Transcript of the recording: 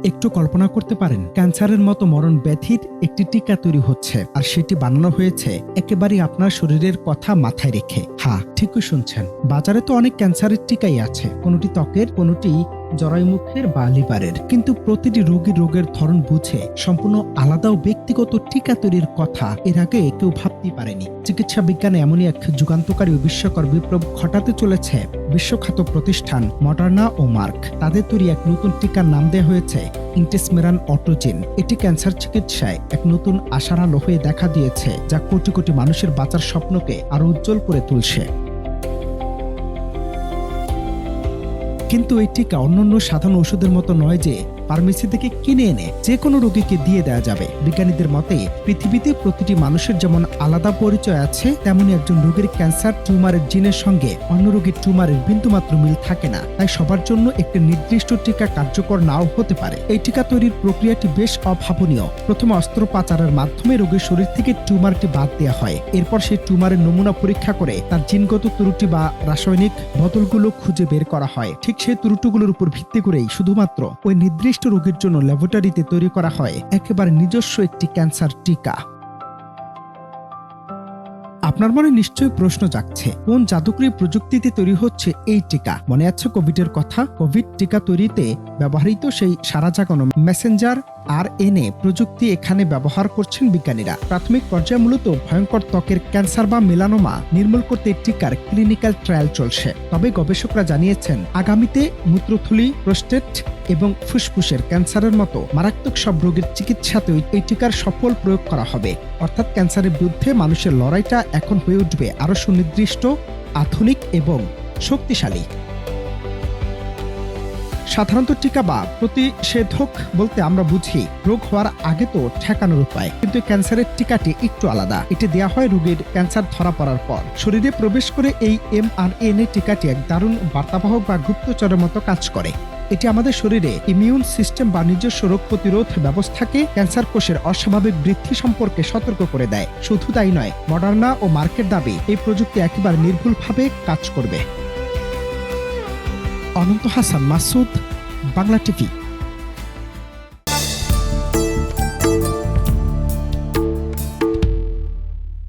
একটু কল্পনা করতে পারেন, ক্যান্সারের মতো মরণ ব্যাধির একটি টিকা তৈরি হচ্ছে, আর সেটি বানানো হয়েছে একেবারেই আপনার শরীরের কথা মাথায় রেখে। হ্যাঁ, ঠিকই শুনছেন। বাজারে তো অনেক ক্যান্সারের টিকাই আছে, কোনোটি ত্বকের, কোনোটি জরায়ুমুখের বা লিভারের, কিন্তু প্রতিটি রোগের ধরন বুঝে সম্পূর্ণ আলাদা ও ব্যক্তিগত টিকা তৈরির কথা এর আগে কেউ ভাবতেই পারেনি। চিকিৎসা বিজ্ঞানে এমনই এক যুগান্তকারী ও বিস্ময়কর বিপ্লব ঘটাতে চলেছে বিশ্বখ্যাত প্রতিষ্ঠান মডার্না ও মার্ক। তাদের তৈরি এক নতুন টিকার নাম দেওয়া হয়েছে ইন্টেসমেরান অটোজিন। এটি ক্যান্সার চিকিৎসায় এক নতুন আশার আলো হয়ে দেখা দিয়েছে, যা কোটি কোটি মানুষের বাঁচার স্বপ্নকে আরো উজ্জ্বল করে তুলছে। কিন্তু এই টিকা অন্যান্য সাধারণ ওষুধের মতো নয় যে ফার্মেসি থেকে কিনে এনে যে কোনো রোগীকে দিয়ে দেওয়া যাবে। বিজ্ঞানীদের মতে পৃথিবীতে প্রতিটি মানুষের যেমন আলাদা পরিচয় আছে, তেমনি একজন রোগীর ক্যান্সার টিউমারের জিনের সঙ্গে অন্য রোগীর টিউমারের বিন্দুমাত্র মিল থাকে না। তাই সবার জন্য একটি নির্দিষ্ট টিকা কার্যকর নাও হতে পারে। এই টিকা তৈরির প্রক্রিয়াটি বেশ অভাবনীয়। প্রথমে অস্ত্রোপচারের মাধ্যমে রোগীর শরীর থেকে টিউমারটি বাদ দেওয়া হয়। এরপর সেই টিউমারের নমুনা পরীক্ষা করে তার জিনগত ত্রুটি বা রাসায়নিক বদলগুলো খুঁজে বের করা হয়। ঠিক সেই ত্রুটিগুলোর উপর ভিত্তি করেই শুধুমাত্র ওই নির্দিষ্ট রোগীর জন্য ল্যাবরেটরিতে তৈরি করা হয় একেবারে নিজস্ব একটি ক্যান্সার টিকা। আপনার মনে নিশ্চয়ই প্রশ্ন জাগছে, কোন জাদুকরী প্রযুক্তিতে তৈরি হচ্ছে এই টিকা? মনে আছে কোভিডের কথা? কোভিড টিকা তৈরিতে ব্যবহৃত সেই সারা জাগানো মেসেঞ্জার RNA প্রযুক্তি এখানে ব্যবহার করছেন বিজ্ঞানীরা। প্রাথমিক পর্যায়ে মূলত ভয়ঙ্কর ত্বকের ক্যান্সার বা মেলানোমা নির্মূল করতে টিকার ক্লিনিক্যাল ট্রায়াল চলছে। তবে গবেষকরা জানিয়েছেন, আগামীতে মূত্রথলি, প্রোস্টেট এবং ফুসফুসের ক্যান্সারের মতো মারাত্মক সব রোগের চিকিৎসাতেও এই টিকার সফল প্রয়োগ করা হবে। অর্থাৎ ক্যান্সারের বিরুদ্ধে মানুষের লড়াইটা এখন হয়ে উঠবে আরো সুনির্দিষ্ট, আধুনিক এবং শক্তিশালী। সাধারণত টিকা বা প্রতিষেধক বলতে আমরা বুঝি রোগ হওয়ার আগে তো ঠেকানোর উপায়, কিন্তু ক্যান্সারের টিকাটি একটু আলাদা। এটি দেওয়া হয় রোগীর ক্যান্সার ধরা পড়ার পর। শরীরে প্রবেশ করে এই mRNA টিকাটি এক দারুণ বার্তাবাহক বা গুপ্তচরের মতো কাজ করে। এটি আমাদের শরীরে ইমিউন সিস্টেম বা নিজস্ব রোগ প্রতিরোধ ব্যবস্থাকে ক্যান্সার কোষের অস্বাভাবিক বৃদ্ধি সম্পর্কে সতর্ক করে দেয়। শুধু তাই নয়, মডার্না ও মার্কের দাবি এই প্রযুক্তি একেবারে নির্ভুলভাবে কাজ করবে। অনন্ত হাসান মাসুদ, বাংলা টিভি।